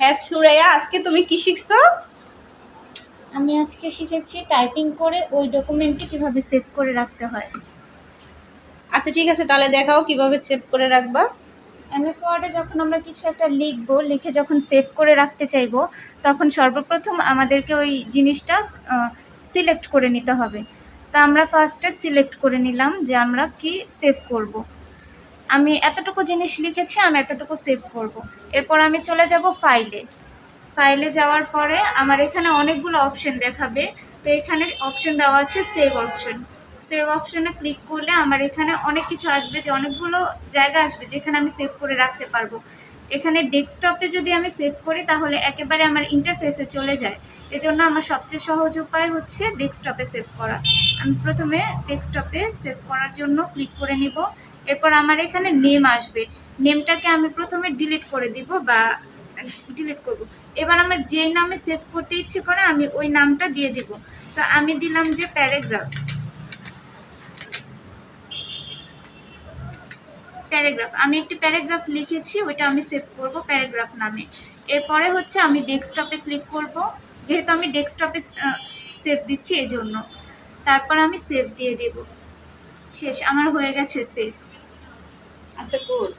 হ্যাঁ সুরাইয়া, আজকে তুমি কি শিখছো? আমি আজকে শিখেছি টাইপিং করে ওই ডকুমেন্টটি কিভাবে সেভ করে রাখতে হয়। আচ্ছা ঠিক আছে, তাহলে দেখাও কিভাবে সেভ করে রাখবা। এমএস ওয়ার্ডে যখন আমরা কিছু একটা লিখবো, লিখে যখন সেভ করে রাখতে চাইবো, তখন সর্বপ্রথম আমাদেরকে ওই জিনিসটা সিলেক্ট করে নিতে হবে। তা আমরা ফার্স্টে সিলেক্ট করে নিলাম যে আমরা কি সেভ করব। আমি এতটুকু জিনিস লিখেছি, আমি এতটুকু সেভ করব। এরপর আমি চলে যাব ফাইলে। ফাইলে যাওয়ার পরে আমার এখানে অনেকগুলো অপশন দেখাবে। তো এখানে অপশন দেওয়া আছে সেভ অপশন। সেভ অপশনে ক্লিক করলে আমার এখানে অনেক কিছু আসবে, যে অনেকগুলো জায়গা আসবে যেখানে আমি সেভ করে রাখতে পারবো। এখানে ডেস্কটপে যদি আমি সেভ করি তাহলে একেবারে আমার ইন্টারফেসে চলে যায়। এজন্য আমার সবচেয়ে সহজ উপায় হচ্ছে ডেস্কটপে সেভ করা। আমি প্রথমে ডেস্কটপে সেভ করার জন্য ক্লিক করে নিব। এরপর আমার এখানে নেম আসবে। নেমটাকে আমি প্রথমে ডিলিট করে দিব বা ডিলিট করব। এবার আমার যে নামে সেভ করতে ইচ্ছে করে আমি ওই নামটা দিয়ে দিব। তো আমি দিলাম যে প্যারাগ্রাফ। আমি একটি প্যারাগ্রাফ লিখেছি, ওইটা আমি সেভ করব প্যারাগ্রাফ নামে। এরপরে হচ্ছে আমি ডেস্কটপে ক্লিক করব, যেহেতু আমি ডেস্কটপে সেভ দিচ্ছি এজন্য। তারপর আমি সেভ দিয়ে দেব। শেষ, আমার হয়ে গেছে সেভ। আচ্ছা গুড।